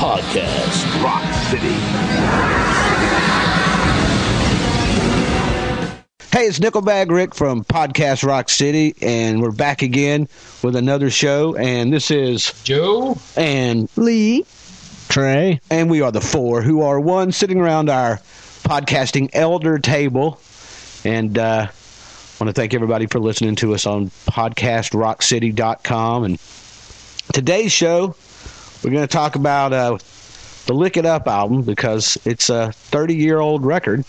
Podcast Rock City. Hey, it's Nickelbag Rick from Podcast Rock City, and we're back again with another show. And this is Joe and Lee, Trey, and we are the four who are one sitting around our podcasting elder table. And I want to thank everybody for listening to us on podcastrockcity.com. And today's show, we're going to talk about the Lick It Up album because it's a 30-year-old record.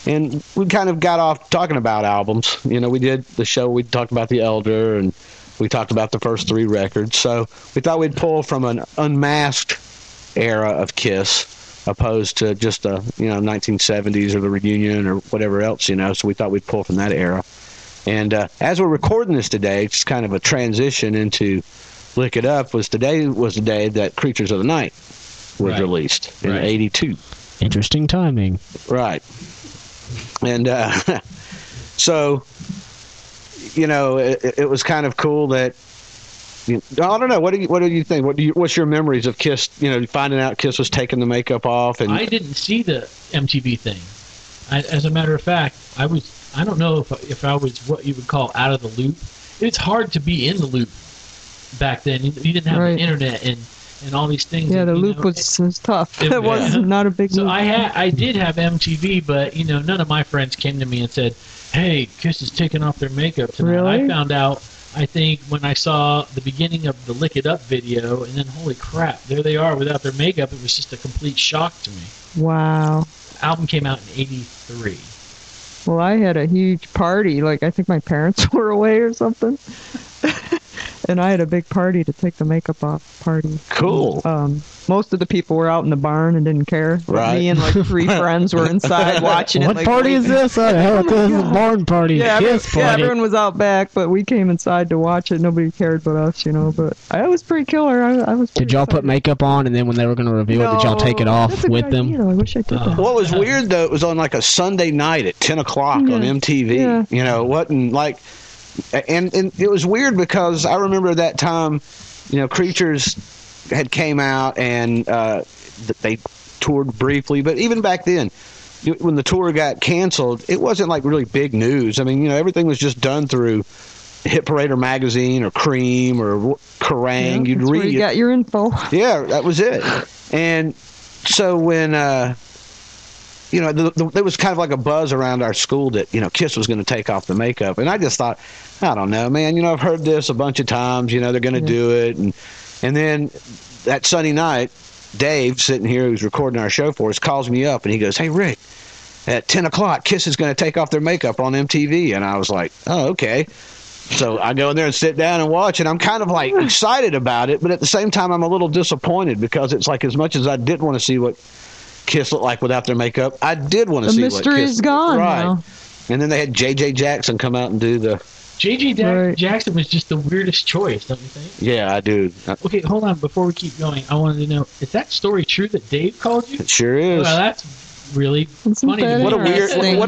And we kind of got off talking about albums. You know, we did the show, we talked about The Elder, and we talked about the first three records. So we thought we'd pull from an unmasked era of Kiss, opposed to just the 1970s or the reunion or whatever else, so we thought we'd pull from that era. And as we're recording this today, it's kind of a transition into Lick It Up. Today was the day that Creatures of the Night was released in 82. Interesting timing. Right. And so it was kind of cool that I don't know. What do you think? What's your memories of Kiss? Finding out Kiss was taking the makeup off, and I didn't see the MTV thing. As a matter of fact, I don't know if I was what you would call out of the loop. It's hard to be in the loop back then. You didn't have the internet and all these things. Yeah, the loop was tough. It was not a big loop. So I did have MTV, but none of my friends came to me and said, "Hey, Kiss is taking off their makeup tonight." Really? I found out, I think, when I saw the beginning of the Lick It Up video, and then holy crap, there they are without their makeup. It was just a complete shock to me. Wow. The album came out in '83. Well, I had a huge party. Like, I think my parents were away or something. And I had a big party to take the makeup off party. Cool. Most of the people were out in the barn and didn't care. Right. Me and like three friends were inside watching it. What party is this? This is a barn party. Yeah, Kiss party. everyone was out back, but we came inside to watch it. Nobody cared but us, But I was pretty killer. I was. Did y'all put makeup on, and then when they were going to reveal it, did y'all take it off with them? I wish I did that. What was weird though, it was on like a Sunday night at 10 o'clock on MTV. Yeah. It wasn't like, and it was weird because I remember that time, Creatures had came out and they toured briefly, but even back then, when the tour got canceled, it wasn't like really big news. I mean, everything was just done through Hit Parader magazine or Cream or Kerrang. You'd read. You got your info. Yeah, that was it. And so when there was kind of like a buzz around our school that Kiss was going to take off the makeup, and I just thought, I don't know, man. I've heard this a bunch of times. They're going to do it, and then that Sunday night, Dave, sitting here, who's recording our show for us, calls me up and he goes, "Hey Rick, at 10 o'clock, Kiss is going to take off their makeup on MTV." And I was like, "Oh, okay." So I go in there and sit down and watch, and I'm kind of like excited about it, but at the same time, I'm a little disappointed because it's like, as much as I did want to see what Kiss looked like without their makeup, I did want to see what Kiss. The mystery is gone now. And then they had J.J. Jackson come out and do the... J.J. Jackson was just the weirdest choice, don't you think? Yeah, I do. Okay, hold on. Before we keep going, I wanted to know, is that story true that Dave called you? It sure is. Well, that's really funny. What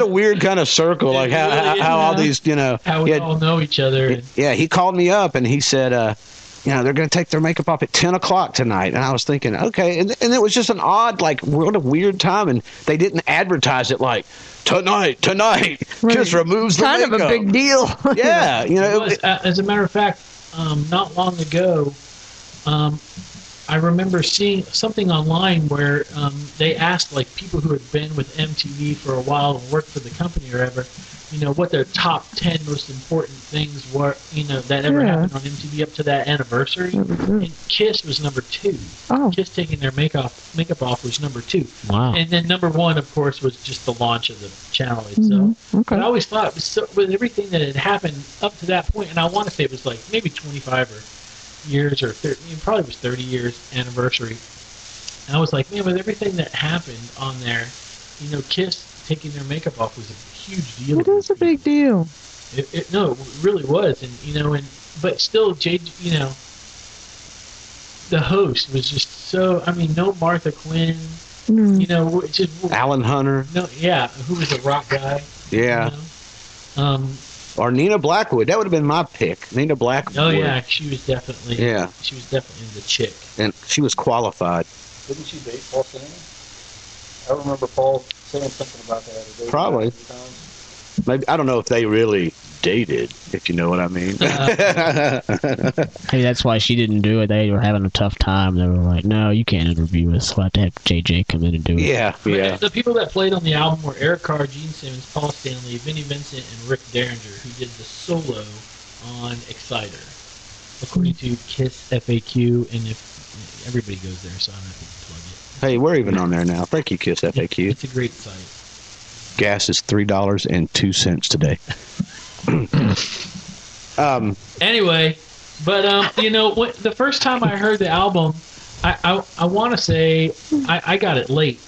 a weird kind of circle, like how all these, how we all know each other. Yeah, he called me up and he said, they're going to take their makeup off at 10 o'clock tonight. And I was thinking, okay. And it was just an odd, like, what a weird time. And they didn't advertise it like, tonight, right. Kiss removes the makeup. Kind of a big deal. Yeah. As a matter of fact, not long ago, I remember seeing something online where they asked, like, people who had been with MTV for a while and worked for the company or whatever, what their top 10 most important things were, that ever happened on MTV up to that anniversary. And Kiss was number 2. Oh. Kiss taking their makeup off was number 2. Wow. And then number 1, of course, was just the launch of the channel itself. Okay. But I always thought, with everything that had happened up to that point, and I want to say it was like maybe 25 years or 30, it probably was 30 years anniversary. And I was like, man, with everything that happened on there, Kiss taking their makeup off was a huge deal. It is a big deal. It really was, and but still, the host was just so. I mean, no Martha Quinn, just Alan Hunter. No, who was a rock guy. Yeah. Or Nina Blackwood. That would have been my pick. Nina Blackwood. Oh yeah, she was definitely. Yeah. She was definitely the chick. And she was qualified. Didn't she date Paul Stanley? I remember Paul saying something about that. Probably. Maybe, I don't know if they really dated, if you know what I mean. Hey, that's why she didn't do it. They were having a tough time. They were like, no, you can't interview us. We'll have to have JJ come in and do it. Yeah. The people that played on the album were Eric Carr, Gene Simmons, Paul Stanley, Vinnie Vincent, and Rick Derringer, who did the solo on Exciter, according to KISS FAQ. And if everybody goes there, so I don't have to plug it. Hey, we're even on there now. Thank you, KISS FAQ. It's a great site. Gas is $3.02 today. Anyway, but the first time I heard the album, I want to say I got it late.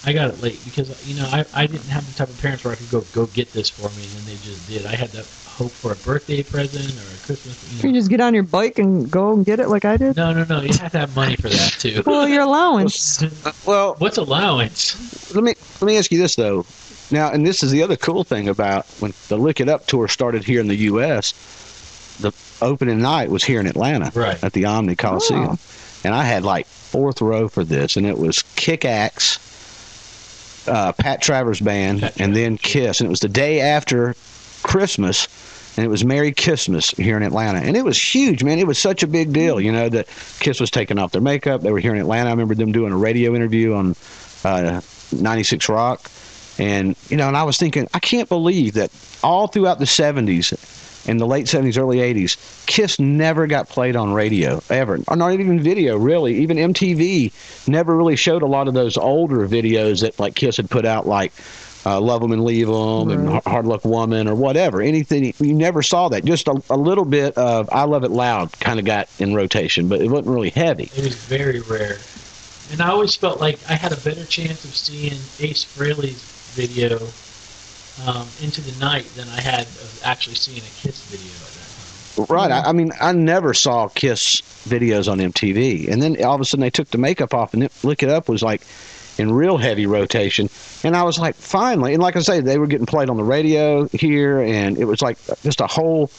I got it late because I didn't have the type of parents where I could go get this for me, and then they just did. I had to hope for a birthday present or a Christmas. You just get on your bike and go and get it like I did? No. You have to have money for that too. Well, your allowance. Well, what's allowance? Let me ask you this though. Now, and this is the other cool thing about when the Lick It Up tour started here in the U.S., the opening night was here in Atlanta at the Omni Coliseum. Oh. And I had like fourth row for this, and it was Kick Axe, Pat Travers Band, and then KISS. And it was the day after Christmas, and it was Merry Kissmas here in Atlanta. And it was huge, man. It was such a big deal, that KISS was taking off their makeup. They were here in Atlanta. I remember them doing a radio interview on 96 Rock. And, and I was thinking, I can't believe that all throughout the 70s and the late 70s, early 80s, KISS never got played on radio, ever. Or not even video, really. Even MTV never really showed a lot of those older videos that, like, KISS had put out, like Love 'Em and Leave 'Em and Hard Luck Woman or whatever. Anything, you never saw that. Just a little bit of I Love It Loud kind of got in rotation, but it wasn't really heavy. It was very rare. And I always felt like I had a better chance of seeing Ace Frehley's video Into the Night than I had of actually seeing a KISS video at that time. Right. I mean, I never saw KISS videos on MTV. And then all of a sudden they took the makeup off, and Lick It Up was like in real heavy rotation. And I was like, finally. And like I say, they were getting played on the radio here, and it was like just a whole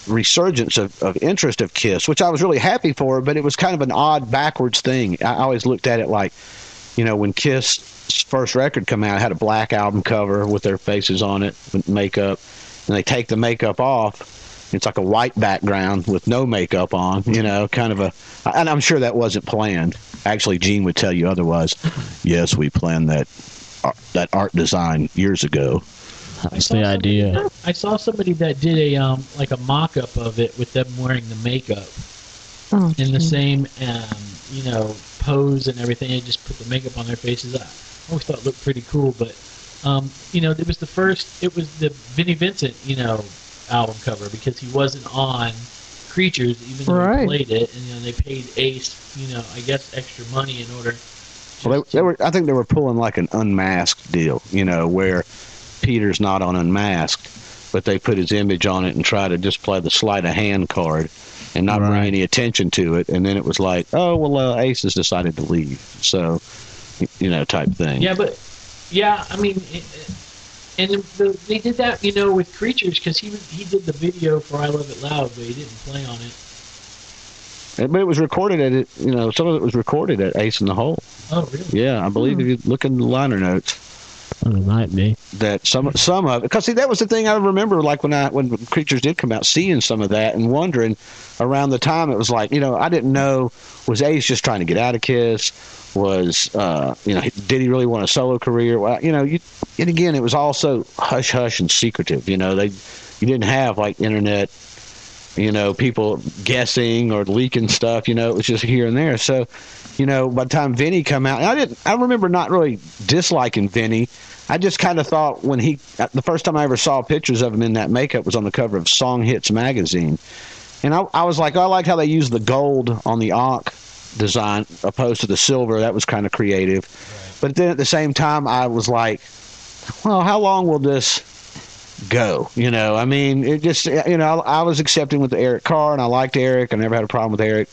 resurgence of interest of KISS, which I was really happy for, but it was kind of an odd backwards thing. I always looked at it like, when KISS first record come out, it had a black album cover with their faces on it with makeup, and they take the makeup off. It's like a white background with no makeup on, kind of and I'm sure that wasn't planned. Actually, Gene would tell you otherwise. Yes, we planned that art design years ago. That's the idea. I saw somebody that did a like a mock-up of it with them wearing the makeup in the same pose and everything. They just put the makeup on their faces. I always thought it looked pretty cool, but it was the Vinnie Vincent album cover, because he wasn't on Creatures even though he played it, and they paid Ace I guess extra money in order. Well, I think they were pulling like an Unmasked deal, where Peter's not on Unmasked, but they put his image on it and try to just play the sleight of hand card and not bring any attention to it. And then it was like, oh, well, Ace has decided to leave. So, type thing. Yeah, but, I mean, they did that, with Creatures, because he did the video for I Love It Loud, but he didn't play on it. But it was recorded at some of it was recorded at Ace in the Hole. Oh, really? Yeah, I believe if you look in the liner notes. It might be. That some of it, because see, that was the thing I remember, like when Creatures did come out, seeing some of that and wondering around the time it was like, I didn't know, was Ace just trying to get out of KISS? Was did he really want a solo career? Well, and again, it was also hush hush and secretive. You didn't have like internet, people guessing or leaking stuff. It was just here and there. So, by the time Vinny come out, and I remember not really disliking Vinny. I just kind of thought the first time I ever saw pictures of him in that makeup was on the cover of Song Hits magazine. And I was like, I liked how they used the gold on the Ankh design opposed to the silver. That was kind of creative. Right. But then at the same time, I was like, well, how long will this go? I mean, it just, I was accepting with the Eric Carr, and I liked Eric. I never had a problem with Eric.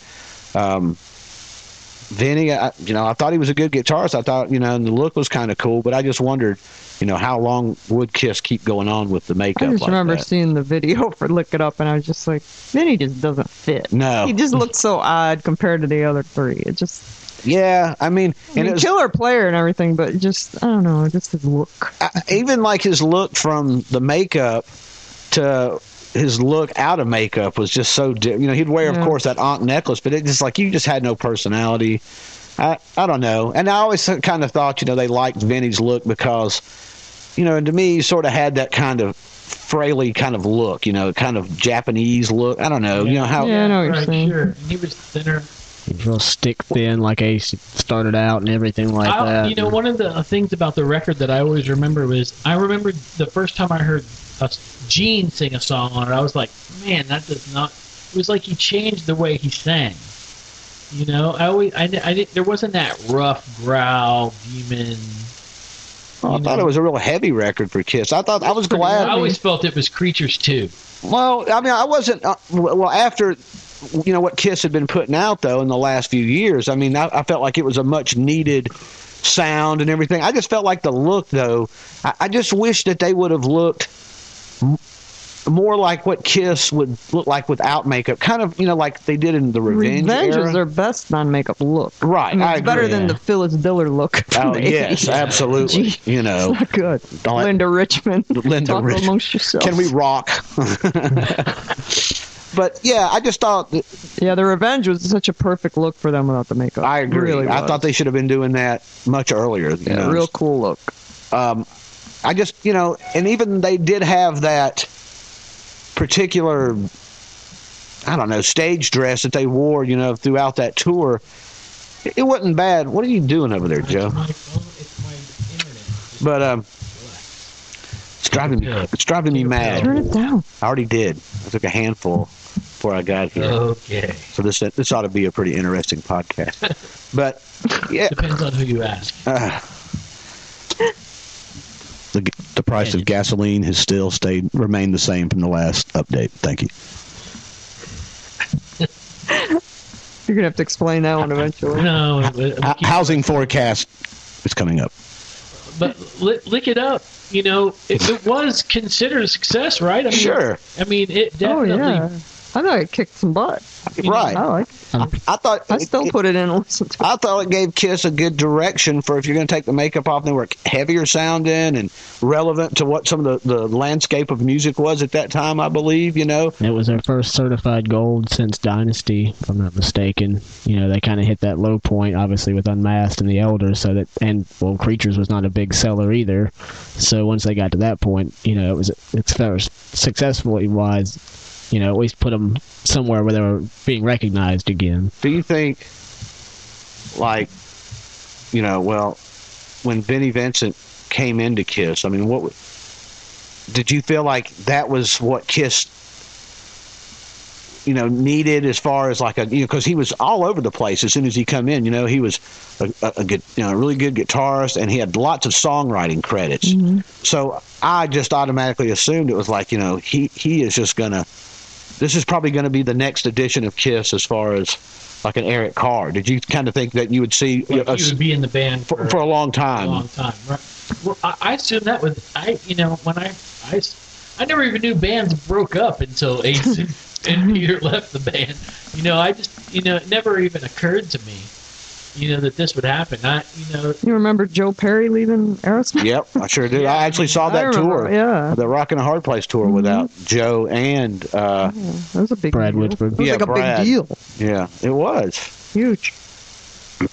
Vinny, I thought he was a good guitarist. I thought, and the look was kind of cool, but I just wondered, how long would KISS keep going on with the makeup? I just remember seeing the video for Lick It Up, and I was just like, Vinny just doesn't fit. No. He just looked so odd compared to the other three. It just... Yeah, I mean, I mean, it was, killer player and everything, but just I don't know, just his look. even like his look from the makeup to his look out of makeup was just so he'd wear, of Yeah. course, that Ankh necklace, but it just like you just had no personality. I don't know. And I always kind of thought, they liked Vinny's look because, and to me, he sort of had that kind of fraily kind of look, kind of Japanese look. I don't know. How. Yeah, I know what you're right, saying. sure. And he was thinner. He was real stick thin, like Ace started out and everything like that. One of the things about the record that I always remember was I remember the first time I heard Gene sing a song on it. I was like, man, that does not. It was like he changed the way he sang. I didn't. There wasn't that rough growl demon. I thought it was a real heavy record for Kiss. I was glad. I always felt it was Creatures too. Well, I mean, I wasn't. After what Kiss had been putting out though in the last few years, I mean, I felt like it was a much needed sound and everything. I just felt like the look though. I just wish that they would have looked more like what Kiss would look like without makeup, kind of like they did in the Revenge era. is their best non-makeup look. Right, I mean, it's better than the Phyllis Diller look. From Oh the yes, 80s. absolutely. Gee, it's not good. Don't- Linda Richmond. Linda Talk Richmond. amongst yourselves. Can we rock? But yeah, I just thought. Yeah, the Revenge was such a perfect look for them without the makeup. I agree. Really I was. thought they should have been doing that much earlier. Yeah, real cool look. I just, and even they did have that particular, I don't know, stage dress that they wore, throughout that tour. It wasn't bad. What are you doing over there, Joe? It's my internet. But it's driving me mad. Turn it down. I already did. I took a handful before I got here. Okay. So this ought to be a pretty interesting podcast. But yeah, Depends on who you ask. the price of gasoline has still remained the same from the last update. Thank you. You're gonna have to explain that one eventually. No, Housing forecast is coming up. but lick it up. It was considered a success, right? I mean, Sure. I mean, it Oh definitely. yeah, I thought it kicked some butt. Right. I like it. I thought I still put it in and listen to it. I thought it gave Kiss a good direction for if you're going to take the makeup off, and they were heavier sounding and relevant to what some of the landscape of music was at that time, I believe, It was their first certified gold since Dynasty, if I'm not mistaken. They kind of hit that low point, obviously, with Unmasked and the Elders, Creatures was not a big seller either. So once they got to that point, it's first successfully wise, at least put them somewhere where they were being recognized again. Do you think, when Vinnie Vincent came into Kiss, I mean, did you feel like that was what Kiss, needed as far as because he was all over the place as soon as he come in. He was a good, really good guitarist, and he had lots of songwriting credits. Mm-hmm. So I just automatically assumed it was he is just gonna. This is probably going to be the next edition of Kiss as far as like an Eric Carr. Did you kind of think that you would see He would be in the band for a long time? A long time, right? Well, I assume that was when I never even knew bands broke up until Ace and Peter left the band. I just it never even occurred to me, that this would happen. You remember Joe Perry leaving Aerosmith? Yep, I sure do. Yeah, I actually saw I that remember, tour. yeah. The Rockin' a Hard Place tour without Joe and That was a big Brad deal. Whitford. It was Yeah, like a Brad. big deal. yeah, it was. Huge.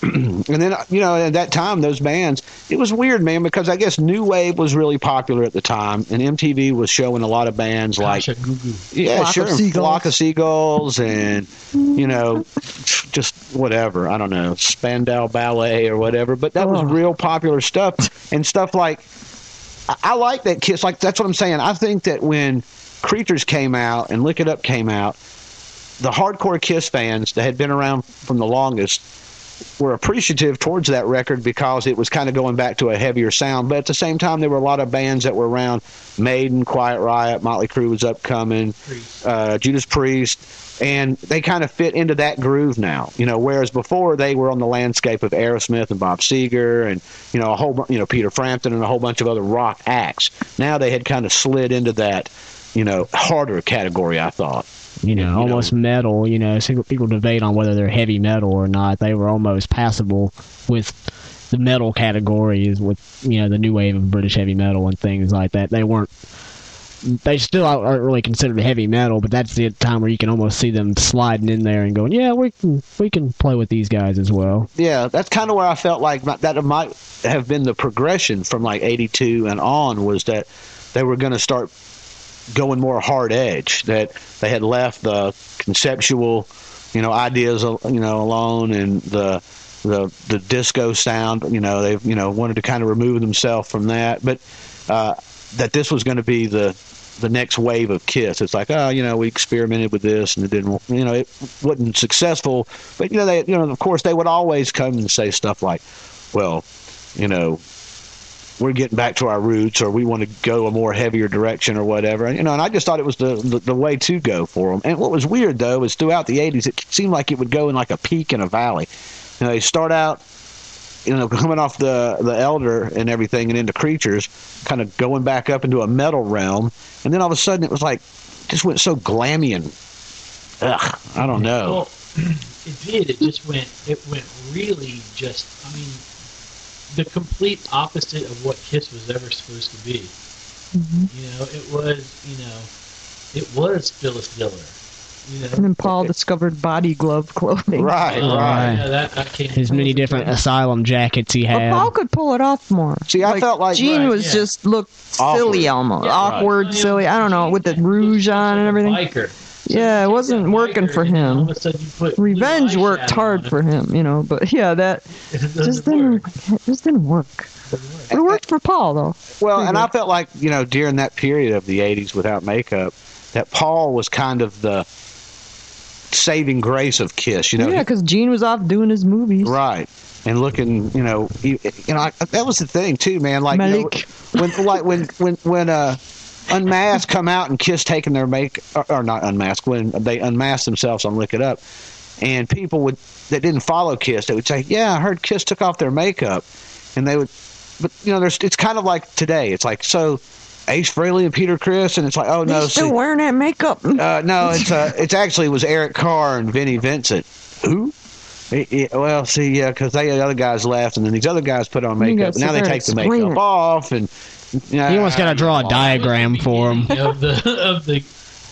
And then at that time, those bands, it was weird, man, because I guess New Wave was really popular at the time, and MTV was showing a lot of bands like Goo Goo. yeah, Flock sure, of Seagulls. Flock of Seagulls, and just whatever. I don't know, Spandau Ballet or whatever. But that was Oh. real popular stuff, and stuff like I like that Kiss. Like that's what I'm saying. I think that when Creatures came out and Lick It Up came out, the hardcore Kiss fans that had been around from the longest were appreciative towards that record because it was kind of going back to a heavier sound. But at the same time, there were a lot of bands that were around. Maiden, Quiet Riot, Motley Crue was upcoming, Judas Priest, and they kind of fit into that groove now. Whereas before they were on the landscape of Aerosmith and Bob Seger and a whole Peter Frampton and a whole bunch of other rock acts. Now they had kind of slid into that harder category, I thought. almost metal. So people debate on whether they're heavy metal or not. They were almost passable with the metal categories with, the new wave of British heavy metal and things like that. They still aren't really considered heavy metal, but that's the time where you can almost see them sliding in there and going, yeah, we can play with these guys as well. Yeah, that's kind of where I felt like that might have been the progression from like 82 and on, was that they were going to start going more hard edge, that they had left the conceptual, ideas, alone, and the disco sound, they wanted to kind of remove themselves from that, but that this was going to be the next wave of Kiss. It's like, we experimented with this and it didn't, it wasn't successful, but of course they would always come and say stuff like, well, we're getting back to our roots, or we want to go a more heavier direction or whatever. And I just thought it was the way to go for them. And what was weird, though, is throughout the 80s, it seemed like it would go in like a peak and a valley. They start out, coming off the Elder and everything and into Creatures, kind of going back up into a metal realm. And then all of a sudden it was like, just went so glammy and, I don't know. Well, it did. It went really the complete opposite of what Kiss was ever supposed to be. It was Phyllis Diller. And then Paul discovered body glove clothing. Right. Yeah, that came His many different asylum jackets he had. But Paul could pull it off more. See, I felt like Gene was just looked silly almost. Yeah, awkward, silly. I don't know, with the rouge on and everything. Biker. Yeah, it wasn't working for him. All of a sudden you put Revenge blue worked eyeshadow hard on for him, but yeah, that just didn't work. It worked for Paul, though. Well, and I felt like, during that period of the 80s without makeup, that Paul was kind of the saving grace of Kiss, Yeah, because Gene was off doing his movies. Right. And looking, that was the thing too, man. Like, Malik. when Unmasked come out and Kiss taking their or not Unmasked, when they unmasked themselves on Lick It Up, and people that didn't follow Kiss, they would say, yeah, I heard Kiss took off their makeup, and they would, but it's kind of like today. It's like, so Ace Frehley and Peter Criss, and it's like, oh no, he's still wearing that makeup. No, it's actually was Eric Carr and Vinnie Vincent. Who? Well, see, yeah, because the other guys left, and then these other guys put on makeup. Now they take the makeup off, and he almost got to draw a diagram for him. Of the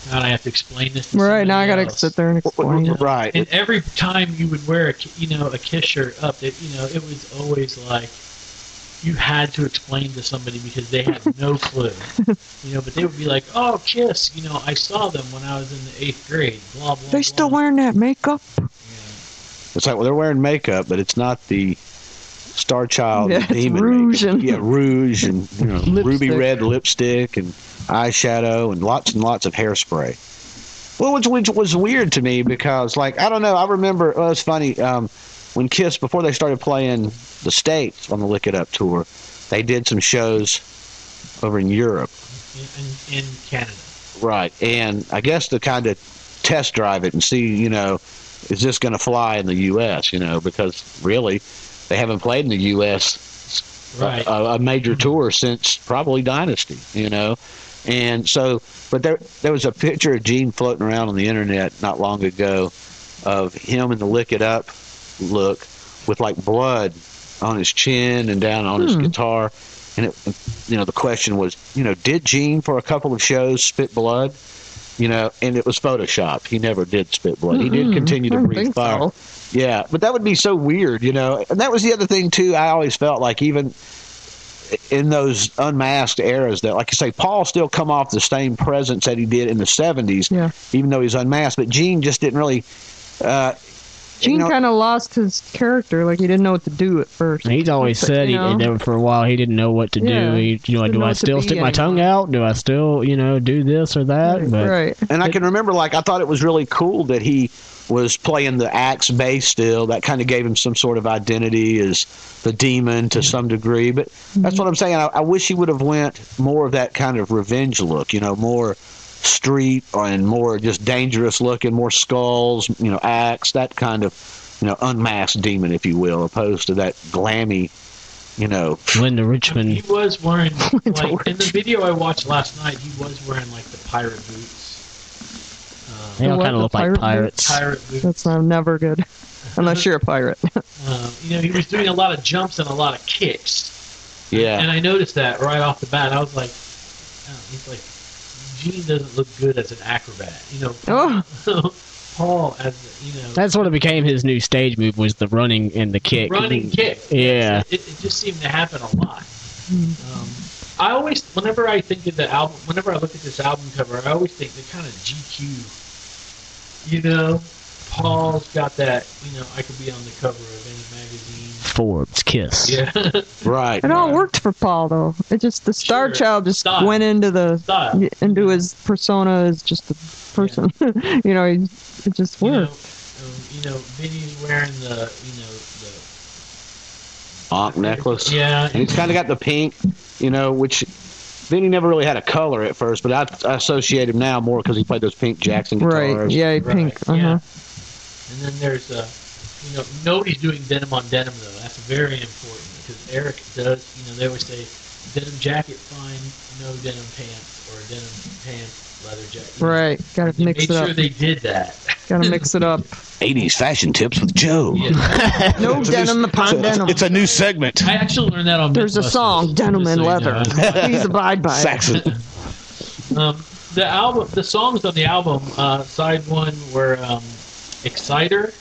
God, I have to explain this. Right, now I got to sit there and explain it. Right. And every time you would wear a Kiss shirt up, it was always like you had to explain to somebody because they had no clue. But they would be like, "Oh, Kiss, I saw them when I was in the 8th grade." Blah blah. They still wearing that makeup? Yeah. It's like, well, they're wearing makeup, but it's not the Star Child demon rouge makeup. Rouge and ruby red lipstick and eyeshadow and lots of hairspray. Well, which was weird to me because, like, I don't know. I remember, well, it's funny, when Kiss, before they started playing the States on the Lick It Up tour, they did some shows over in Europe. In Canada. Right. And I guess to kind of test drive it and see, is this going to fly in the U.S., because really they haven't played in the U.S. Right. A major tour since probably Dynasty, And so, but there was a picture of Gene floating around on the internet not long ago of him in the Lick It Up look with like blood on his chin and down on his guitar. And the question was, did Gene for a couple of shows spit blood? And it was Photoshop. He never did spit blood. He did continue to breathe fire. So. Yeah, but that would be so weird, And that was the other thing too. I always felt like even in those unmasked eras that, like you say, Paul still come off the same presence that he did in the 70s, even though he's unmasked. But Gene just didn't really. Gene kind of lost his character, like he didn't know what to do at first. He's always said for a while he didn't know what to do. Do I still stick my tongue out? Do I still, do this or that? Right. And I can remember, like, I thought it was really cool that he was playing the axe bass still. That kind of gave him some sort of identity as the demon to some degree. But that's what I'm saying. I wish he would have went more of that kind of revenge look, more street and more just dangerous looking, more skulls, axe, that kind of, unmasked demon, if you will, opposed to that glammy, Linda Richmond. He was wearing, like, in the video I watched last night, he was wearing, like, the pirate boots. They all what, kind of the look like pirate pirates. Pirate boots. That's never good. Unless you're a pirate. He was doing a lot of jumps and a lot of kicks. Yeah. And I noticed that right off the bat. I was like, he's like, Gene doesn't look good as an acrobat. Oh. Paul, as That sort of became his new stage move, was the running and the kick. running kick. Yeah. It just seemed to happen a lot. I always, whenever I think of the album, whenever I look at this album cover, I always think they're kind of GQ. Paul's got that, I could be on the cover of any magazine. Forbes, Kiss. Yeah. Right. It all worked for Paul, though. It just, the Star Sure. Child just Style. went into Style. into his persona as just a person. It just worked. Vinny's wearing the Ankh necklace. Yeah. And he's kind of got the pink, which Vinny never really had a color at first, but I associate him now more because he played those pink Jackson guitars. Right, yeah, pink. Right, yeah. Uh-huh. And then there's, nobody's doing denim on denim, though. That's very important because Eric does, they always say, denim jacket, fine, no denim pants, or denim pants, leather jacket. Right, gotta They mix made it sure up. they did that. Gotta mix it up. 80s fashion tips with Joe. Yeah. No denim upon denim. It's a new segment. I actually learned that on There's a Mythbusters, song, Denim just and so you Leather. know. Please abide by it. Saxon. The songs on the album, side one were Exciter,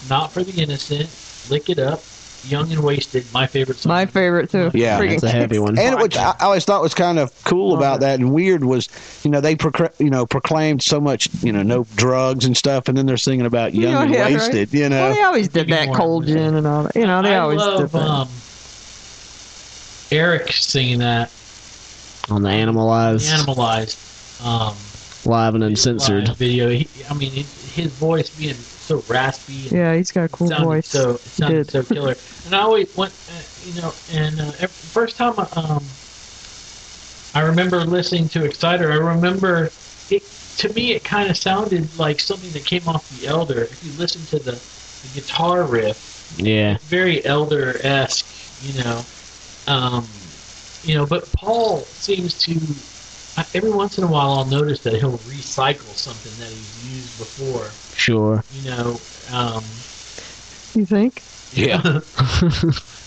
Not for the Innocent, Lick It Up, Young and Wasted, my favorite song. My favorite, too. Yeah. Freaking That's a heavy one. And which I always thought was kind of cool about that and weird was, they proclaimed so much, no drugs and stuff, and then they're singing about young and Yeah, right. wasted, Well, they always did Maybe that, more. cold gin and all that. They I always love, did that. Eric singing that, On the Animalized, Animalized live and uncensored. live video. His voice being so raspy. And Yeah, he's got a cool sounded voice. So, it sounded did. so killer. And I always went, first time I remember listening to Exciter, I remember it, to me, it kind of sounded like something that came off The Elder. If you listen to the guitar riff, Yeah. very Elder-esque, but Paul seems to, every once in a while I'll notice that he'll recycle something that he's used before, Sure. You think? Yeah.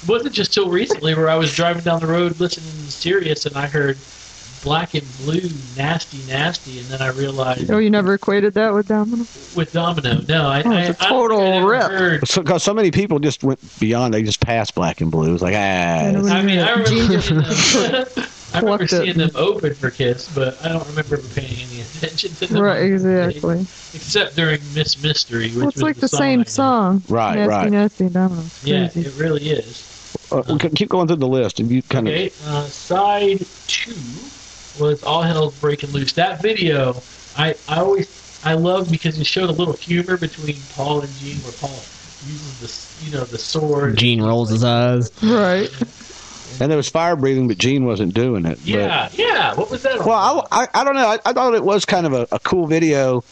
Wasn't just till recently where I was driving down the road listening to Sirius and I heard Black and Blue, Nasty, Nasty, and then I realized Oh, you never equated that with Domino? with Domino. No, Oh, it's a I total don't think I rip. ever heard. Because so many people just went beyond, they just passed Black and Blue. It's like, Yeah, it's- nobody- I mean, I remember Gene seeing them, I remember plucked it. seeing them open for Kiss, but I don't remember ever paying any attention to them. Right, exactly. Except during Miss Mystery, which Well, it's was like the song I same knew. song. Right, Nasty, right. Nasty Domino. It's Yeah, crazy. it really is. we can keep going through the list, and you kind Okay, side 2 was All Hell's Breaking Loose. That video, I love because it showed a little humor between Paul and Gene, where Paul uses the sword. Gene rolls his eyes. Right. and there was fire breathing, but Gene wasn't doing it. But- Yeah. What was that? Well, I don't know. I thought it was kind of a cool video,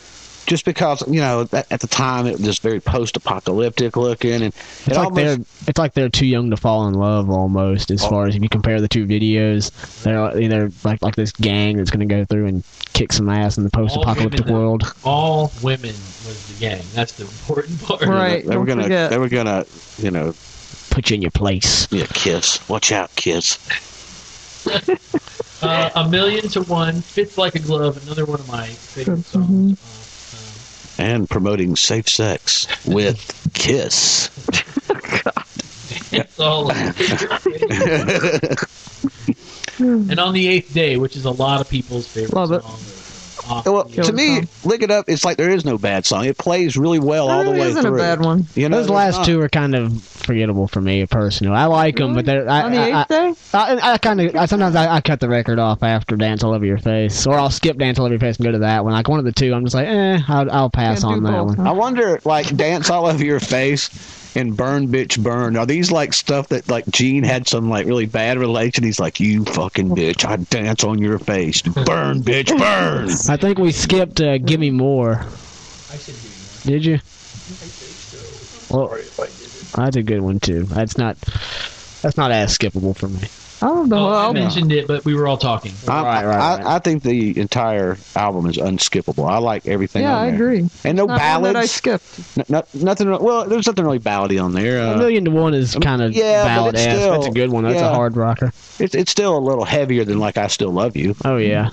just because at the time it was just very post-apocalyptic looking, and It's like they're too young to fall in love almost. As far as if you compare the two videos, they're like this gang that's going to go through and kick some ass in the post-apocalyptic women, world. all women was the gang. That's the important part. Right. they were don't gonna forget. Put you in your place. Kiss. Watch out, Kiss. A Million to One, Fits Like a Glove, another one of my favorite songs. And promoting safe sex with Kiss. It's all And On the Eighth Day, which is a lot of people's favorite Love it. song. Well, to me, Lick It Up, it's like there is no bad song. It plays really well all the There way isn't through. a bad one. Those there's last not. two are kind of forgettable for me personally. I like them, but they're On the eighth day? sometimes I cut the record off after Dance All Over Your Face, or I'll skip Dance All Over Your Face and go to that one. Like one of the two, I'm just like, I'll pass Can't on do that both, one. I wonder, like, Dance All Over Your Face and Burn Bitch Burn, are these like stuff that like Gene had some like really bad relation? He's like, you fucking bitch, I dance on your face. Burn, bitch, burn. I think we skipped Give Me More. I said Give Me More. Did you? I think so. Well, Sorry if I did it. that's a good one too. That's not as skippable for me. I love the whole I album. mentioned it, but we were all talking. Right. I think the entire album is unskippable. I like everything. Yeah, on I there. agree. And no Not one that I ballads. skipped. Nothing. Well, there's nothing really ballady on there. A Million to One is kind of yeah, but ballad-esque. it's still- That's a good one. That's yeah. a hard rocker. It's still a little heavier than like I Still Love You. Oh, yeah.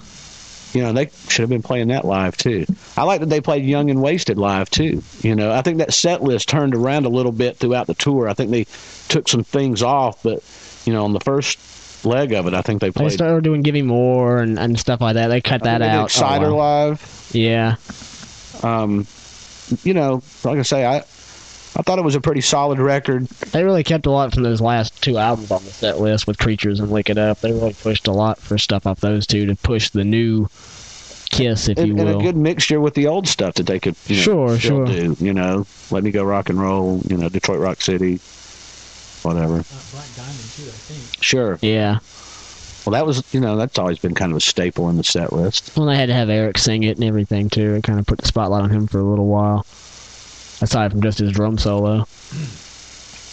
You know, they should have been playing that live too. I like that they played Young and Wasted live too. You know, I think that set list turned around a little bit throughout the tour. I think they took some things off, but you know, on the first leg of it, I think they They played. started doing Give Me More and stuff like that. They cut that I think they did out. Exciter Oh, wow. live. Yeah. You know, like I say, I thought it was a pretty solid record. They really kept a lot from those last two albums on the set list with Creatures and Lick It Up. They really pushed a lot for stuff off those two to push the new Kiss, if you And will. a good mixture with the old stuff that they could, you know, Sure, still sure. do. You know, Let Me Go Rock and Roll. You know, Detroit Rock City, whatever. Black Diamond too, I think. Sure. Yeah. Well, that was, you know, that's always been kind of a staple in the set list. Well, they had to have Eric sing it and everything, too. It kind of put the spotlight on him for a little while, aside from just his drum solo.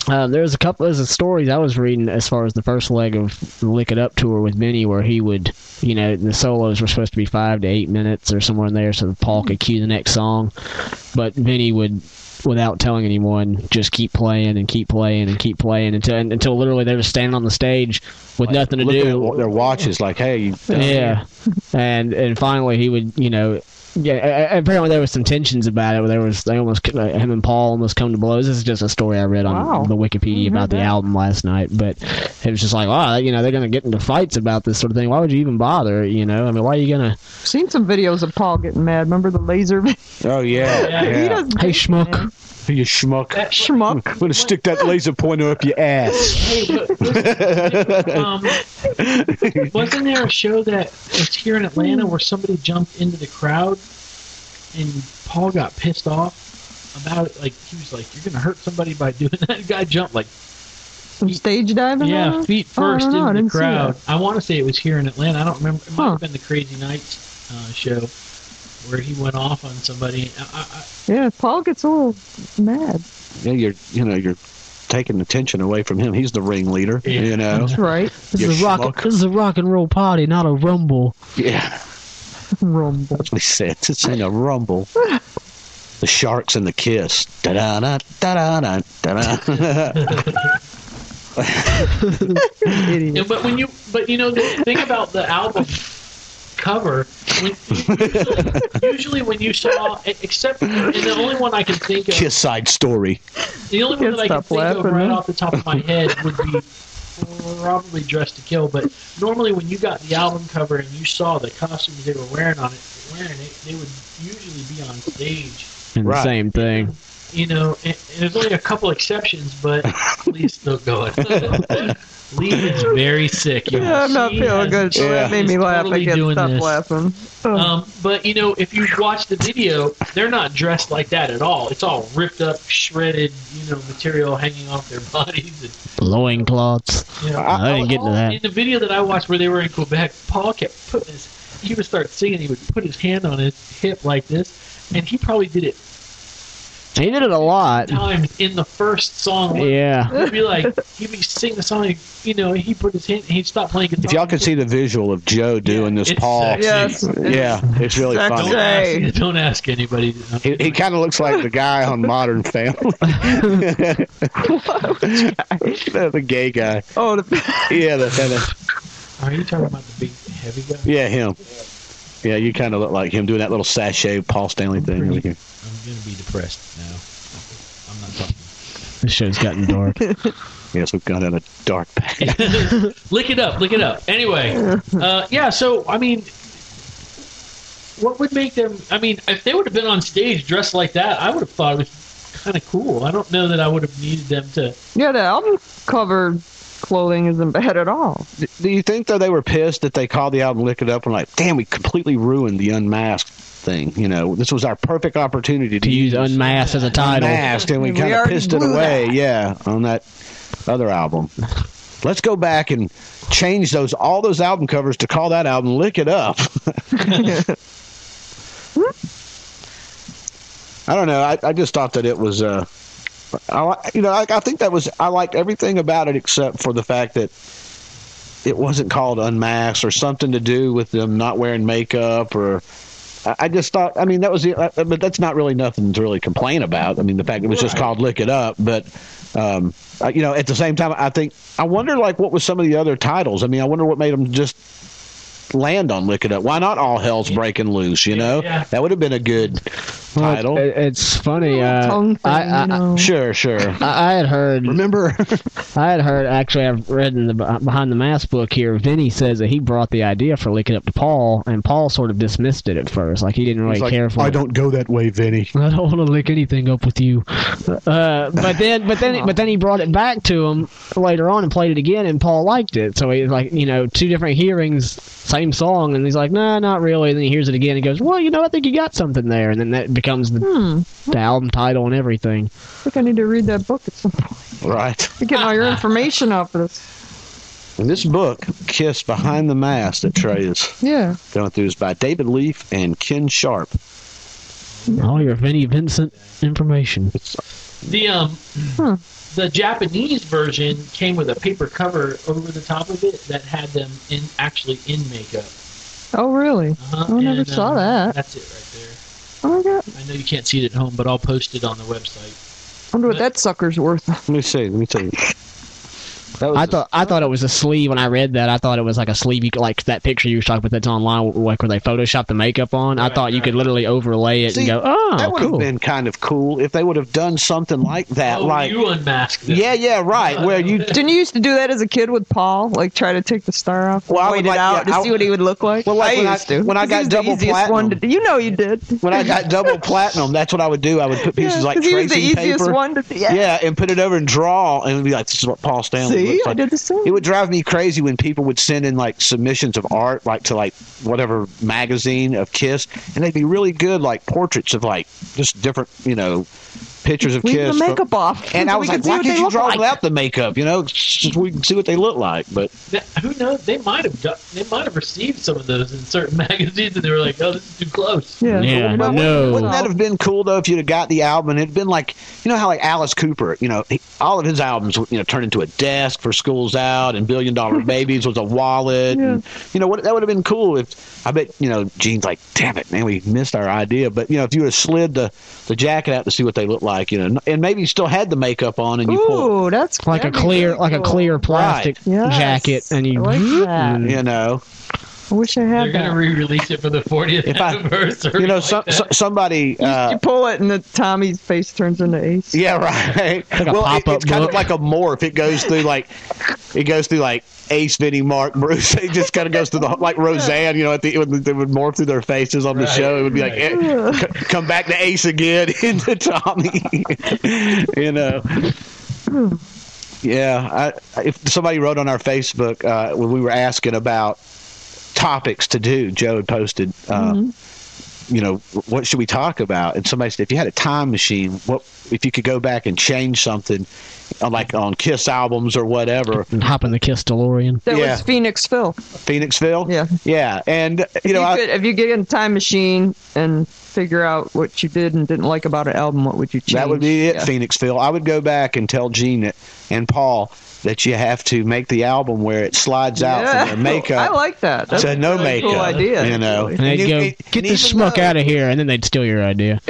There's a stories I was reading as far as the first leg of the Lick It Up tour with Vinny, where he would, you know, the solos were supposed to be 5 to 8 minutes or somewhere in there, so that Paul could cue the next song. But Vinny would, without telling anyone, just keep playing and keep playing and keep playing until literally they were standing on the stage with nothing to Looking do. at their watches, like, hey, you done? Yeah, and finally he would, you know, apparently there was some tensions about it. Where they almost him and Paul almost come to blows. This is just a story I read on Wow. the Wikipedia about the album last night. But it was just like, wow, you know, they're gonna get into fights about this sort of thing. Why would you even bother? You know, I mean, why are you gonna? Seen some videos of Paul getting mad. Remember the laser? Oh, yeah. Yeah. He yeah. doesn't. Hey, take it, schmuck. man. You schmuck. Schmuck. I'm going to stick that laser pointer up your ass. Hey, wasn't there a show that was here in Atlanta where somebody jumped into the crowd and Paul got pissed off about it? Like, he was like, "You're going to hurt somebody by doing that." The guy jumped like, Some stage diving. yeah, on? feet Oh, I first don't know. I into the didn't see crowd. that. I want to say it was here in Atlanta. I don't remember. It might Huh. have been the Crazy Nights show where he went off on somebody. Yeah, Paul gets a little mad. Yeah, you're taking attention away from him. He's the ringleader, Yeah. you know. That's right. This You is a rock and roll party, not a rumble. Yeah, Rumble. that's what he said. It's in a rumble. The Sharks and the Kiss. Da-da-da, da-da-da, da-da. Idiot. Yeah, but you know the thing about the album cover, usually when you saw, except and the only one I can think of, Kiss side story. the only one Can't that I can stop think of laughing, right man. off the top of my head would be probably Dressed to Kill. But normally when you got the album cover and you saw the costumes they were wearing, they would usually be on stage. And the Right. same thing. You know, and there's only a couple exceptions, but Lee's still going. Lee is very sick. You know. Yeah, I'm not She feeling has- good. So Yeah. that made me She's laugh. totally I can't doing stop this. laughing. Oh. But you know, if you watch the video, they're not dressed like that at all. It's all ripped up, shredded, you know, material hanging off their bodies. And, Loincloths. you know, I didn't get to that. In the video that I watched where they were in Quebec, Paul kept putting he would start singing. He would put his hand on his hip like this, and he probably did it He did it a lot. times in the first song. Yeah. He'd be singing the song, you know, he put his hand, he'd stop playing guitar. If y'all could see the visual of Joe doing this, it's Paul. sexy. Yes. Yeah, it's really Sexy. funny. Hey. Don't ask anybody. He kind of looks like the guy on Modern Family. The gay guy. Oh, Yeah, the kind of. Are you talking about the big heavy guy? Yeah, him. Yeah, you kind of look like him doing that little sachet Paul Stanley thing. Over here. I'm gonna be depressed now. I'm not talking. This show's gotten dark. Yes, we've gone down a dark path. Lick it up. Anyway, yeah. So I mean, what would make them? I mean, if they would have been on stage dressed like that, I would have thought it was kind of cool. I don't know that I would have needed them to. yeah, the album cover clothing isn't bad at all. Do you think, though, they were pissed that they called the album Lick It Up and like, damn, we completely ruined the Unmasked thing? You know, this was our perfect opportunity to To use Unmasked as a title. Unmasked, and we We kind of already pissed it blew away, that. yeah, on that other album. Let's go back and change all those album covers to call that album Lick It Up. I don't know. I just thought that it was, I think that was, I liked everything about it except for the fact that it wasn't called Unmasked or something to do with them not wearing makeup or. I just thought, I mean, that was but that's not really nothing to really complain about. I mean, the fact it was just called Lick It Up, but, you know, at the same time, I wonder, like, what was some of the other titles? I mean, I wonder what made them just land on Lick It Up. Why not All Hell's Breaking Loose, you know? Yeah. That would have been a good title. It's funny. Tongue thing, you know. Sure. I had heard. Remember? I had heard. Actually, I've read in the Behind the Mask book here. Vinny says that he brought the idea for Lick It Up to Paul, and Paul sort of dismissed it at first. Like he didn't really care for it. I don't go that way, Vinny. I don't want to lick anything up with you. But then he brought it back to him later on and played it again, and Paul liked it. So he was like, you know, 2 different hearings, same song, and he's like, nah, not really. And then he hears it again and goes, well, you know, I think you got something there. And then that becomes the album title and everything. I think I need to read that book at some point. Right. You're getting all your information off of this. And this book, Kiss Behind the Mask, that Trey is going through, is by David Leaf and Ken Sharp. All your Vinnie Vincent information. The Japanese version came with a paper cover over the top of it that had them actually in makeup. Oh, really? I never saw that. That's it right there. Oh, my God. I know you can't see it at home, but I'll post it on the website. I wonder what that sucker's worth. Let me tell you. I thought it was a sleeve when I read that. I thought it was like a sleeve, like that picture you were talking about that's online, like where they Photoshop the makeup on. I thought you could literally overlay it and go, oh, that would cool. have been kind of cool if they would have done something like that. Like you unmasked them. Yeah, right. Where you Didn't you used to do that as a kid with Paul? Like try to take the star off, Well, I wait would it out to see what he would look like. Well, like I used to. when I got He was the double easiest platinum, one to, you know you did. when I got double platinum, that's what I would do. I would put pieces like 'cause he was the tracing easiest paper. one to And put it over and draw, and it'd be like, this is what Paul Stanley See, looks I like. did the same. It would drive me crazy when people would send in like submissions of art, like to like whatever magazine of Kiss, and they'd be really good, like portraits of like just different, you know, pictures of Leave Kiss. the makeup off. And so I we was can like, see why what can't they you look draw like. without the makeup? You know, just we can see what they look like. But Who knows? They might have received some of those in certain magazines, and they were like, "Oh, this is too close." Yeah. But no. wouldn't that have been cool though if you'd have got the album and it'd been like, you know how like Alice Cooper, you know, all of his albums, you know, turned into a desk for School's Out, and $1 Billion Babies was a wallet, and you know what, that would have been cool if I bet, you know, Gene's like, damn it, man, we missed our idea. But you know, if you would have slid the jacket out to see what they look like, you know, and maybe you still had the makeup on and you pulled. Ooh, that's like a that'd be clear, really like a cool. clear plastic Yes. jacket, and you. I like that. You know, I wish I They're had gonna that. re-release it for the 40th If I- anniversary. you know, like somebody. You pull it, and the Tommy's face turns into Ace. Yeah, right. Like a well, pop-up it's kind book. of like a morph. It goes through like Ace, Vinny, Mark, Bruce. It just kind of goes through the like Roseanne. You know, at the they would morph through their faces on the show. It would be like, come back to Ace again into Tommy. You know. Yeah, if somebody wrote on our Facebook when we were asking about topics to do, Joe had posted, you know, what should we talk about? And somebody said, if you had a time machine, what if you could go back and change something, like on Kiss albums or whatever? And hop in the Kiss DeLorean. That Yeah. was Phoenix Phil. Phoenixville? Yeah. Yeah, and you know, If you get in a time machine and figure out what you did and didn't like about an album, what would you change? that would be it, Yeah. Phoenixville. I would go back and tell Gene and Paul that you have to make the album where it slides out Yeah. from their makeup. I like that. That's to no a really makeup. cool idea. You know, actually. And they'd you- go, and get even this schmuck though- out of here, and then they'd steal your idea.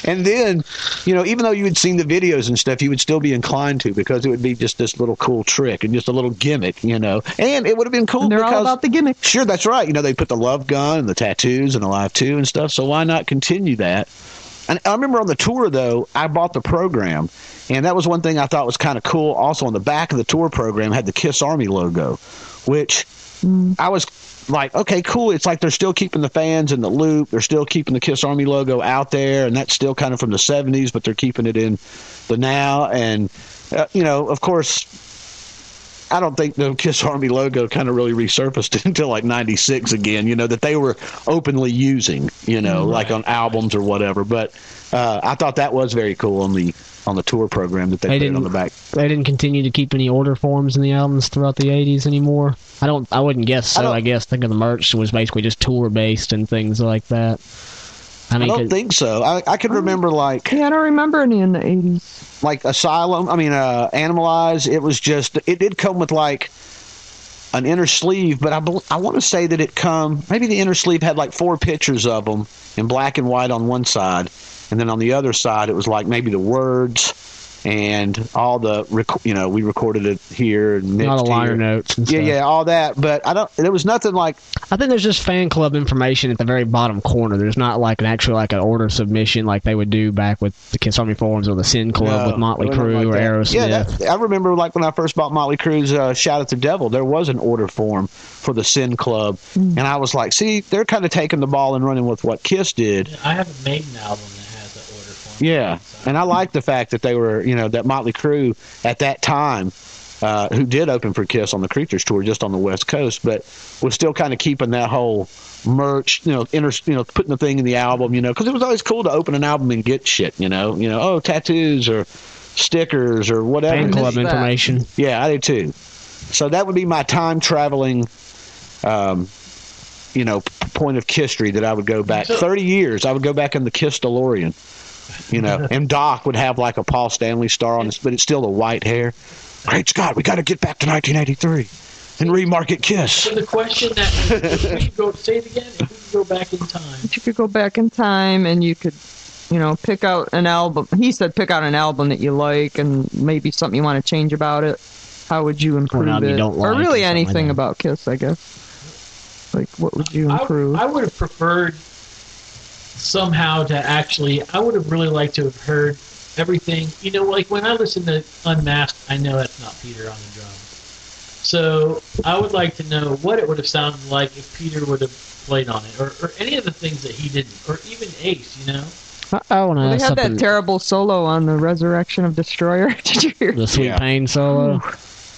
And then, you know, even though you had seen the videos and stuff, you would still be inclined to, because it would be just this little cool trick and just a little gimmick, you know. And it would have been cool And they're because all about the gimmick. sure, that's right. You know, they put the love gun and the tattoos and the Live 2 and stuff. So why not continue that? And I remember on the tour, though, I bought the program. And that was one thing I thought was kind of cool. Also, on the back of the tour program had the Kiss Army logo, which I was like, okay, cool. It's like they're still keeping the fans in the loop. They're still keeping the Kiss Army logo out there. And that's still kind of from the 70s, but they're keeping it in the now. And, you know, of course, I don't think the Kiss Army logo kind of really resurfaced until like 96 again, you know, that they were openly using, you know, like on albums or whatever. But I thought that was very cool on the tour program that they put it on the back. They didn't continue to keep any order forms in the albums throughout the 80s anymore. I wouldn't guess so. I guess think of the merch was basically just tour based and things like that. I don't think so. I could remember like Yeah, I don't remember any in the 80s. Asylum. I mean, Animalize. It was just, it did come with like an inner sleeve, but I want to say that maybe the inner sleeve had like 4 pictures of them in black and white on one side, and then on the other side it was like maybe the words and all the we recorded it here and all the mixed liner here. notes and stuff. Yeah, all that. But there was nothing like. I think there's just fan club information at the very bottom corner. There's not like an order submission like they would do back with the Kiss Army Forums or the Sin Club with Motley Crue or Aerosmith. Yeah, I remember like when I first bought Motley Crue's Shout at the Devil, there was an order form for the Sin Club, and I was like, see, they're kind of taking the ball and running with what Kiss did. I have a Maiden album that has that order form. Yeah, and I like the fact that they were, that Motley Crue at that time, who did open for Kiss on the Creatures tour just on the West Coast, but was still kind of keeping that whole merch, putting the thing in the album, because it was always cool to open an album and get shit, tattoos or stickers or whatever. Fan club information. Yeah, I do too. So that would be my time traveling, point of history that I would go back 30 years. I would go back in the Kiss DeLorean, and Doc would have like a Paul Stanley star on his, but it's still the white hair. Great Scott, we got to get back to 1983 and remarket Kiss. So the question that if we could go, say it again, if we could go back in time. If you could go back in time and you could, pick out an album. He said pick out an album that you like and maybe something you want to change about it. How would you improve it? Or really anything about Kiss, I guess. Like, what would you improve? I would have preferred somehow to actually, I would have really liked to have heard everything. Like when I listen to Unmasked, I know that's not Peter on the drums. So I would like to know what it would have sounded like if Peter would have played on it, or any of the things that he didn't, or even Ace, I want to ask they had something. that terrible solo on the Resurrection of Destroyer. Did you hear The Sweet Pain solo? Ooh.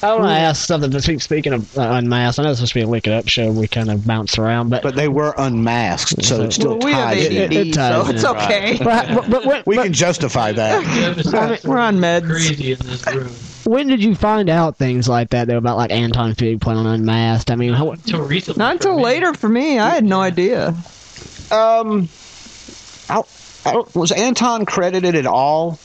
I want to ask something. Speaking of Unmasked, I know this is supposed to be a Lick It Up show. We kind of bounce around, but they were unmasked, so it still we have ties in. A.D.D, so it's okay. But we can justify that. We're on meds. Crazy in this room. When did you find out things like that, though, about like Anton Fig playing on Unmasked? I mean, Until recently. Not until later for me. I had no idea. Was Anton credited at all?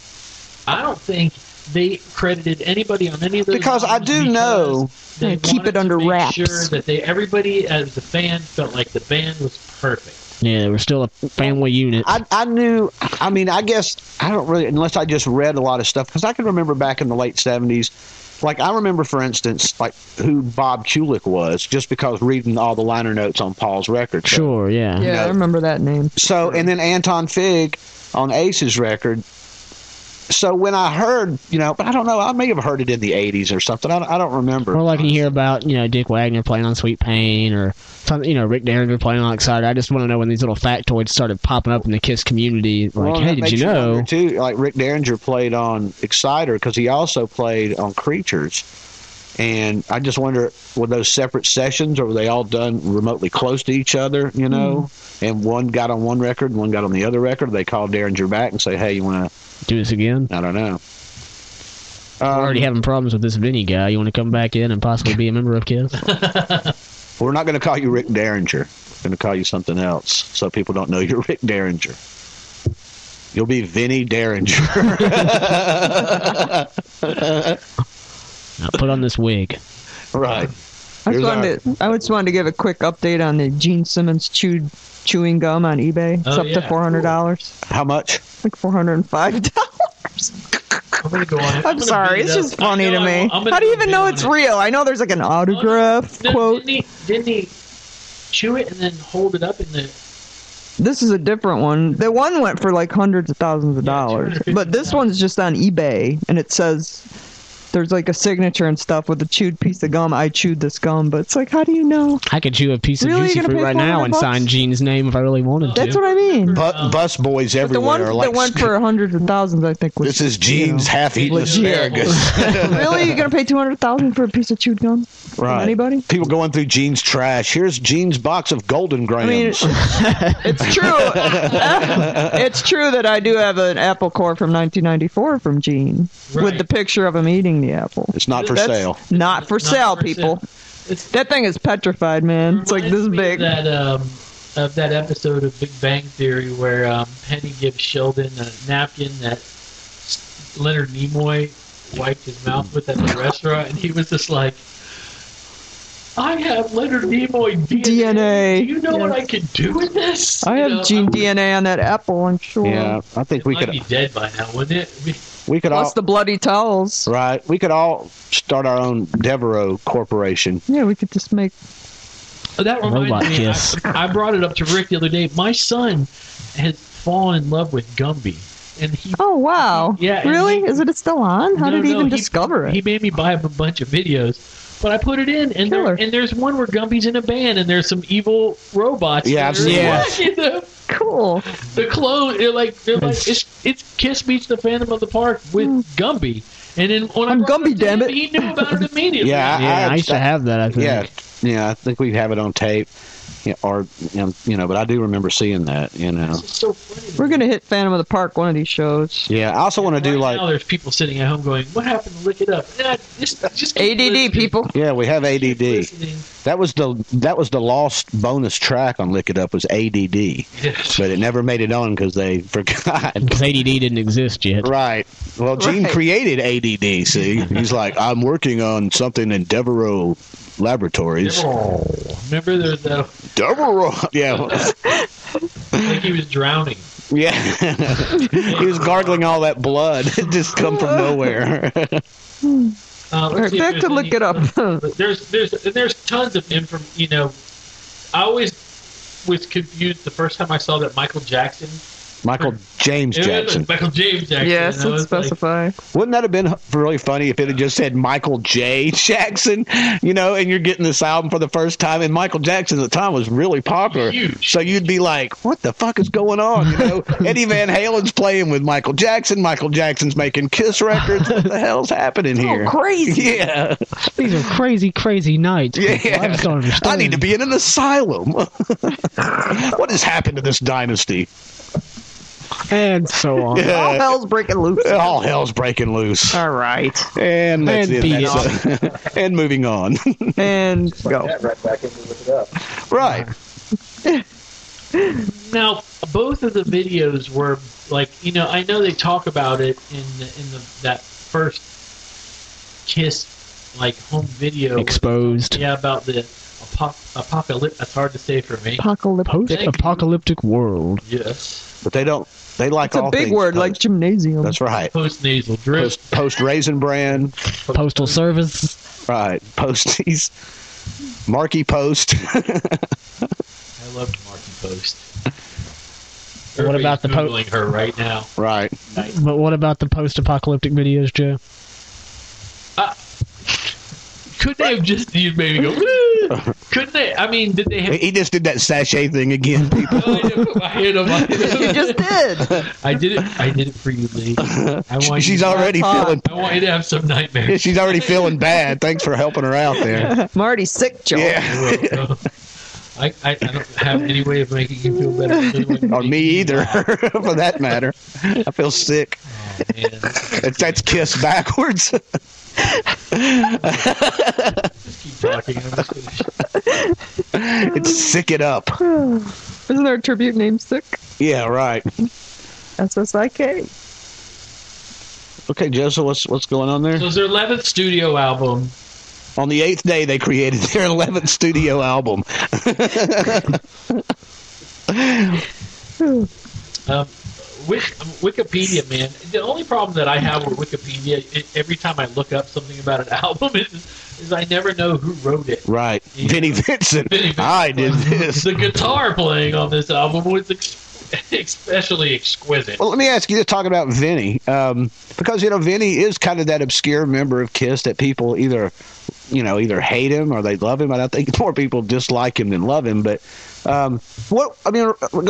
I don't think they credited anybody on any of those. Because I do know they keep it under wraps. Sure that everybody as the fan felt like the band was perfect. Yeah, they were still a family unit. I knew. I mean, I guess I don't really, unless I just read a lot of stuff, because I can remember back in the late 70s. Like, I remember, for instance, like who Bob Kulick was, just because reading all the liner notes on Paul's record. So, sure, yeah. Yeah, I remember that name. So, and then Anton Fig on Ace's record. So when I heard, but I don't know, I may have heard it in the 80s or something. I don't remember. Or like you hear about, Dick Wagner playing on Sweet Pain, or something, Rick Derringer playing on Excited. I just want to know when these little factoids started popping up in the Kiss community. Like, hey, did you know? Too, like Rick Derringer played on Exciter because he also played on Creatures. And I just wonder, were those separate sessions, or were they all done remotely close to each other, And one got on one record and one got on the other record? They called Derringer back and say, hey, you want to do this again? I don't know. We're already having problems with this Vinny guy. You want to come back in and possibly be a member of Kiss? We're not going to call you Rick Derringer. We're going to call you something else so people don't know you're Rick Derringer. You'll be Vinny Derringer. Now put on this wig. Right. I just wanted to give a quick update on the Gene Simmons chewing gum on eBay. It's up to $400. How much? Like $405. I'm gonna go on it. I'm sorry, it's just funny to me. How do you even know it's real? I know there's like an autograph quote. Didn't he chew it and then hold it up in the... This is a different one. The one went for like hundreds of thousands of dollars. But this one's just on eBay, and it says... There's like a signature and stuff with a chewed piece of gum. I chewed this gum, but it's like, how do you know? I could chew a piece of Juicy Fruit right now and sign Gene's name if I really wanted to. That's what I mean. Bus boys everywhere are like... The one that went for hundreds of thousands, I think, was... This is Gene's half-eaten asparagus. Really? You're going to pay $200,000 for a piece of chewed gum? Right. From anybody? People going through Gene's trash. Here's Gene's box of Golden Grams. I mean, it's true. It's true that I do have an apple core from 1994 from Gene, with the picture of him eating the apple. It's not for sale. Not for sale, people. That thing is petrified, man. It's like this big. Of that episode of Big Bang Theory where Penny gives Sheldon a napkin that Leonard Nimoy wiped his mouth with at the restaurant, and he was just like, I have Leonard Nimoy DNA. Do you know what I could do with this? I have gene DNA on that apple, I'm sure. Yeah, I think we might could be dead by now, wouldn't it? we could Plus all the bloody towels. right. We could all start our own Devereaux Corporation. Yeah, we could just make. That Robot reminds me. kiss. I brought it up to Rick the other day. My son has fallen in love with Gumby, and he. Oh wow! Yeah, and really? he- Is it still on? How No, did he no, even discover it? He made me buy a bunch of videos, but I put it in, and there's one where Gumby's in a band, and there's some evil robots. Yeah, I've that are seen attacking them. Cool. The clone, they're like it's Kiss meets the Phantom of the Park with Gumby, and then when I'm I brought Gumby, it to damn him, it. he knew about it immediately. Yeah, I used to have that, I think. Yeah, I think we have it on tape. Yeah, or but I do remember seeing that. It's so funny. We're gonna hit Phantom of the Park one of these shows. Yeah, I also want to do now there's people sitting at home going, "What happened to Look It Up?" Just keep ADD listening. people. Yeah, we have Keep ADD. listening. That was the lost bonus track on Lick It Up was ADD, Yes. but it never made it on because they forgot. Because ADD didn't exist yet. Right. Well, Gene Right. created ADD. See, he's like, I'm working on something in Devereaux Laboratories. Remember there's that Devereaux. Yeah. like he was drowning. Yeah. He was gargling all that blood. It just come from nowhere. Let's see if Back there's to Look any- It Up. There's tons of information. I always was confused the first time I saw that Michael Jackson. Michael James It was Jackson. Michael James Jackson. Yes, and I let's was like, specify. Wouldn't that have been really funny if it had just said Michael J. Jackson, and you're getting this album for the first time, and Michael Jackson at the time was really popular. Huge. So you'd be like, what the fuck is going on? Eddie Van Halen's playing with Michael Jackson. Michael Jackson's making Kiss records. What the hell's happening here? Oh, crazy. Yeah. These are crazy, crazy nights. Yeah. I just don't understand. I need to be in an asylum. What has happened to this dynasty? And so on. All Yeah. hell's breaking loose. All hell's breaking loose. All right. And that's And it. beat That's and moving on. And go. That right back into Look It Up. Right. Now, both of the videos were like, I know they talk about it in that first Kiss like home video. Exposed. Yeah, about the apocalypse. That's hard to say for me. Apocalyptic. Post-apocalyptic world. Yes. But they like It's a all big things word, post. like gymnasium. That's right. Post nasal drip. Post Raisin Bran. Postal Service. Right. Posties. Marky Post. I loved Marky Post. What about the Googling her right now? Right. But what about the post-apocalyptic videos, Joe? Couldn't they have just you maybe go? "Woo!" Couldn't they? I mean, did they have? He just did that sachet thing again, people. I hit him. You just did. I did it. I did it for you, Lee. I want She's you, already feeling. I want you to have some nightmares. She's already feeling bad. Thanks for helping her out there. I'm already sick, Joe. Yeah. I don't have any way of making you feel better. Or me either, for that matter. I feel sick. Oh, man. That's Kiss backwards. Just keep talking. I'm just gonna It's Sick It Up. Isn't there a tribute named Sick? Yeah, right. SSIK. Okay, Joseph, what's going on there? So it's their 11th studio album. On the 8th day, they created their 11th studio album. Wikipedia, man. The only problem that I have with Wikipedia, every time I look up something about an album, is I never know who wrote it. Right. Yeah. Vinnie Vincent. Vinnie Vincent I did this. The guitar playing on this album was especially exquisite. Well, let me ask you to talk about Vinnie, because Vinnie is kind of that obscure member of Kiss that people either hate him or they love him. I think more people dislike him than love him. But go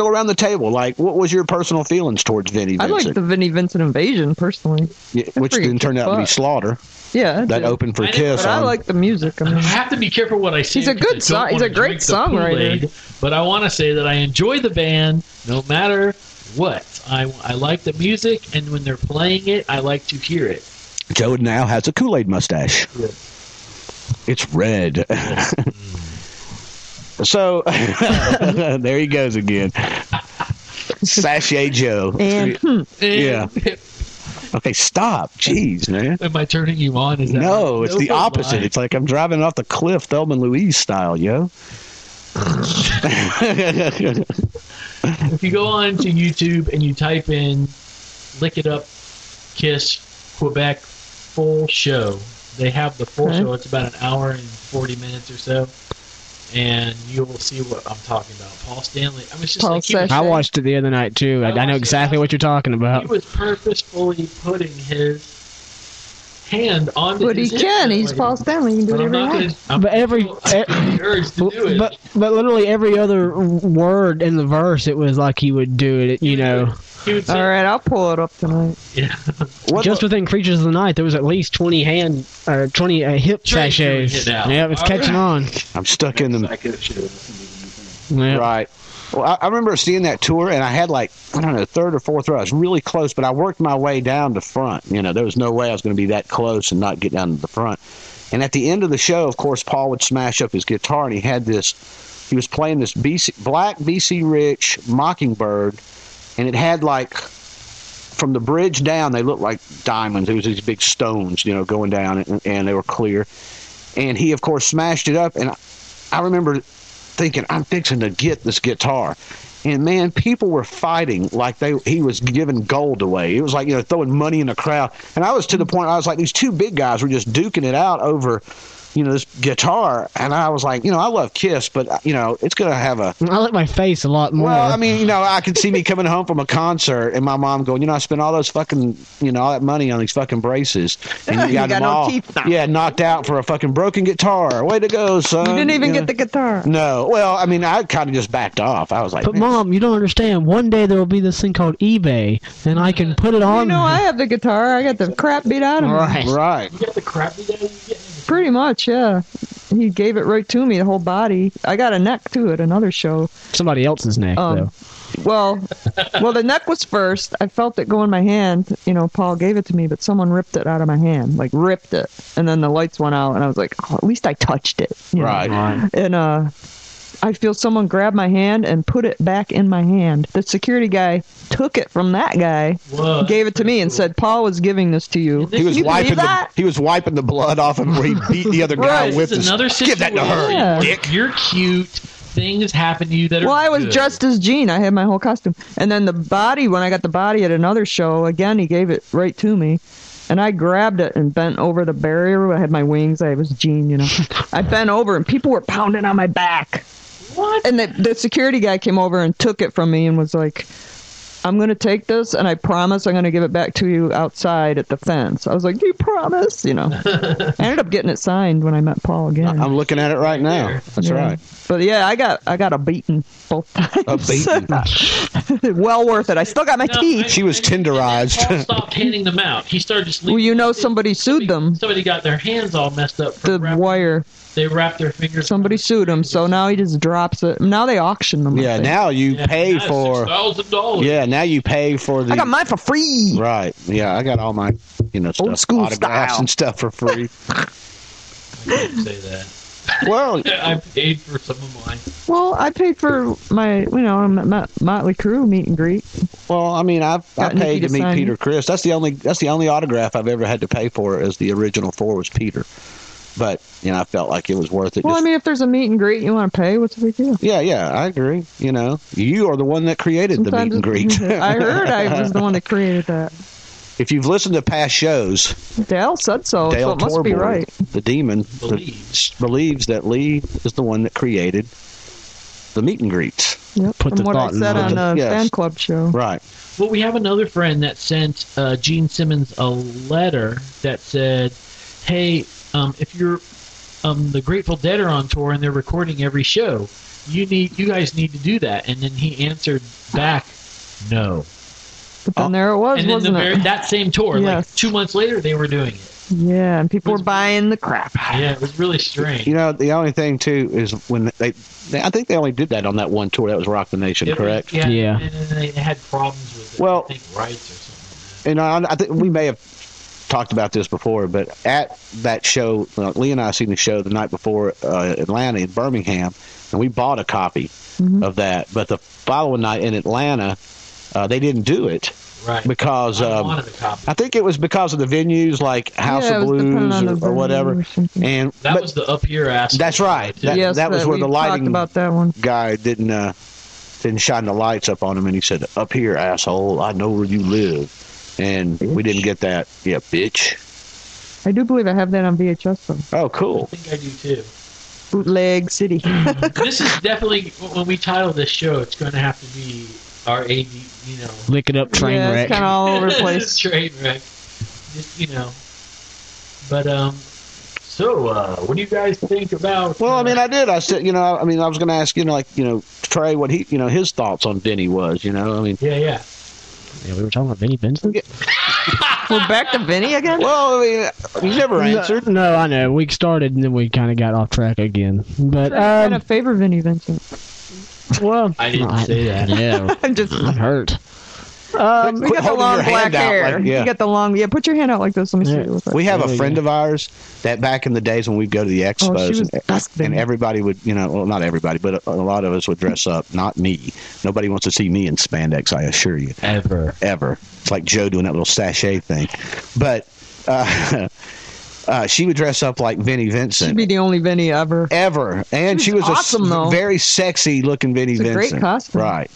around the table. Like, what was your personal feelings towards Vinnie I Vincent? like the Vinnie Vincent Invasion personally. Yeah, which then turned out to be Slaughter. Yeah, That opened for I know, Kiss. But I like the music. I I mean, have to be careful what I say. He's a good because I don't he's a wanna great drink the songwriter. Kool-Aid, but I want to say that I enjoy the band no matter what. I like the music, and when they're playing it, I like to hear it. Joe now has a Kool-Aid mustache. Yeah. It's red. So there he goes again. Sachet Joe. and Yeah. Okay, stop. Jeez, man. Am I turning you on? Is that No, it's the opposite. Lie. It's like I'm driving off the cliff, Thelma and Louise style, yo. If you go on to YouTube and you type in "Lick It Up, Kiss Quebec full show," they have the full show. It's about an hour and 40 minutes or so, and you will see what I'm talking about. Paul Stanley. I mean, it's just I watched it the other night too. I know exactly what you're talking about. He was purposefully putting his hand on. But he can. He's Paul Stanley. He can do whatever he wants. But but literally every other word in the verse, it was like he would do it. You know. All right, I'll pull it up tonight. Yeah. Just within Creatures of the Night, there was at least 20 hip sachets. Yeah, it's catching on. I'm stuck in the. Right. Well, I remember seeing that tour, and I had third or fourth row. I was really close, but I worked my way down to front. You know, there was no way I was going to be that close and not get down to the front. And at the end of the show, of course, Paul would smash up his guitar, and he was playing this black BC Rich Mockingbird, and it had from the bridge down, they looked like diamonds. It was these big stones, going down, and they were clear. And he, of course, smashed it up, and I remember thinking, I'm fixing to get this guitar. And man, people were fighting like he was giving gold away. It was like, throwing money in the crowd. And I was to the point, I was like, these two big guys were just duking it out over, this guitar. And I was like, I love Kiss, but, it's going to have I like my face a lot more. Well, I mean, I could see me coming home from a concert and my mom going, I spent all those fucking, all that money on these fucking braces. And you got them all, teeth now. Yeah, knocked out for a fucking broken guitar. Way to go, son. You didn't even get the guitar. No. Well, I mean, I kind of just backed off. I was like, but Mom, you don't understand. One day there will be this thing called eBay, and I can put it on. I have the guitar. I got the crap beat out of me. Right. You got the crap beat out of you? Pretty much, yeah. He gave it right to me, the whole body. I got a neck, too, at another show. Somebody else's neck, though. Well, the neck was first. I felt it go in my hand. Paul gave it to me, but someone ripped it out of my hand. Ripped it. And then the lights went out, and I was like, at least I touched it. Right. And I feel someone grab my hand and put it back in my hand. The security guy took it from that guy, gave it to me, and said, Paul was giving this to you. He was wiping the blood off him where he beat the other guy with his... Give that to her, you dick. You're cute. Things happen to you that are I was dressed as Gene. I had my whole costume. And then the body, when I got the body at another show, again, he gave it right to me. And I grabbed it and bent over the barrier. I had my wings. I was Gene, I bent over, and people were pounding on my back. What? And the security guy came over and took it from me and was like, I'm going to take this, and I promise I'm going to give it back to you outside at the fence. I was like, you promise? I ended up getting it signed when I met Paul again. I'm looking at it right now. That's right. But yeah, I got a beating both times. A beating. Well worth it. I still got my teeth. She was tenderized. Paul stopped handing them out. He started just leaving. Well, somebody sued them. Somebody got their hands all messed up. The wire. They wrapped their fingers. Somebody sued him, so now he just drops it. Now they auction them. Yeah, now you pay for $6,000. Yeah, now you pay for the. I got mine for free. Right. Yeah, I got all my stuff, old school autographs style and stuff for free. I can't say that. Well, I paid for some of mine. Well, I paid for my, Motley Crue meet and greet. Well, I mean, I paid to meet Peter Criss. That's the only autograph I've ever had to pay for. As the original 4 was Peter. But, I felt like it was worth it. Well, if there's a meet and greet you want to pay, what's the big deal? Yeah, I agree. You are the one that created the meet and greet. I heard I was the one that created that. If you've listened to past shows, Dale said so it must be right. The demon believes that Lee is the one that created the meet and greets. Yep, from what I said on a fan club show. Right. Well, we have another friend that sent Gene Simmons a letter that said, hey, if you're the Grateful Dead are on tour and they're recording every show, you guys need to do that. And then he answered back, no. But then there it was, wasn't it? That same tour, yes. 2 months later, they were doing it. Yeah, and people were buying the crap. Yeah, it was really strange. The only thing, too, is when I think they only did that on that one tour. That was Rock the Nation, correct? Yeah. And then they had problems with it. Well, I think rights or something. And I think we may have talked about this before, but at that show, Lee and I seen the show the night before Atlanta in Birmingham, and we bought a copy of that. But the following night in Atlanta, they didn't do it. Right. Because I wanted a copy. I think it was because of the venues like House of Blues or whatever. And that was the Up Here aspect. That's right. That was where the lighting about that one. guy didn't shine the lights up on him, and he said, "Up here, asshole, I know where you live." And we didn't get that. Yeah, bitch. I do believe I have that on VHS though. Oh, cool. I think I do too. Bootleg City. This is definitely, when we title this show, it's going to have to be our A.D., Lick it up, train wreck. It's kind of all over the place. Train wreck. Just, But, so, what do you guys think about... Well, I mean, I did. I said, I was going to ask, Trey what he, his thoughts on Vinny was, I mean... Yeah. Yeah, we were talking about Vinny Vincent? We're back to Vinny again? Well, I mean, you never answered. No, I know. We started and then we kind of got off track again. But I kind of favor Vinny Vincent. Well, I didn't say that. Yeah, I'm just hurt. You got the long black hair. You got the long... Yeah, put your hand out like this. Let me see it. We have a friend of ours that back in the days when we'd go to the expos and everybody would, well, not everybody, but a lot of us would dress up. Not me. Nobody wants to see me in spandex, I assure you. Ever. It's like Joe doing that little sachet thing. But she would dress up like Vinnie Vincent. She'd be the only Vinny ever. And she was awesome, a very sexy looking Vinnie Vincent. Great costume. Right.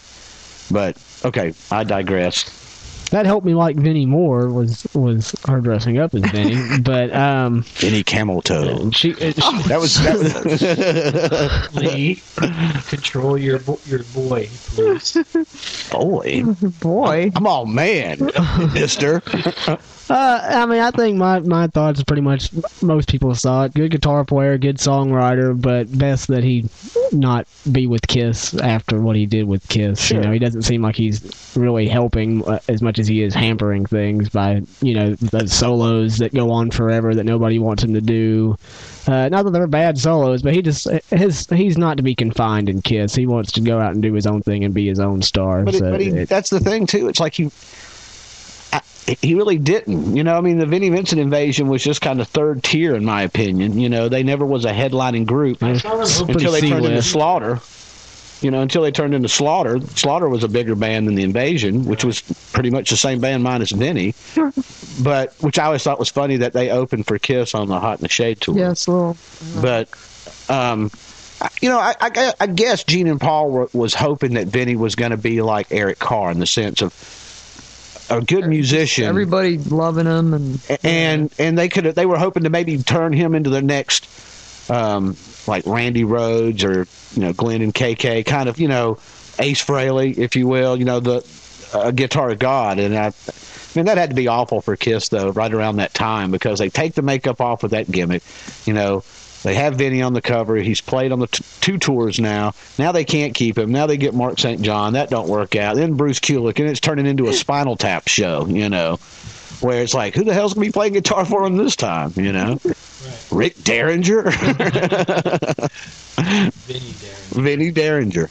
But, okay, I digress. That helped me like Vinny more was her dressing up as Vinny, but Vinny Camel Toe. That was Lee, control your boy, please. Boy. I'm all man, mister. I mean, I think my thoughts are pretty much most people saw it. Good guitar player, good songwriter, but best that he not be with Kiss after what he did with Kiss. Sure. He doesn't seem like he's really helping as much as he is hampering things by, the solos that go on forever that nobody wants him to do. Not that they're bad solos, but he's not to be confined in Kiss. He wants to go out and do his own thing and be his own star. But that's the thing, too. It's like he really didn't. The Vinnie Vincent invasion was just kind of third tier, in my opinion. They never was a headlining group until they turned into Slaughter. Until they turned into Slaughter. Slaughter was a bigger band than the Invasion, which was pretty much the same band minus Vinny. But which I always thought was funny that they opened for Kiss on the Hot in the Shade tour. Yes, well. But I guess Gene and Paul was hoping that Vinny was going to be like Eric Carr in the sense of a good musician. Everybody loving him, and they were hoping to maybe turn him into the next like Randy Rhoads or Glenn and KK, kind of Ace Frehley, if you will, the guitar of God. And I mean that had to be awful for Kiss though, right around that time, because they take the makeup off with that gimmick. They have Vinny on the cover. He's played on the two tours now. Now they can't keep him. Now they get Mark St. John. That don't work out. Then Bruce Kulick, and it's turning into a Spinal Tap show, where it's like, who the hell's going to be playing guitar for him this time, Right. Rick Derringer? Vinny Derringer.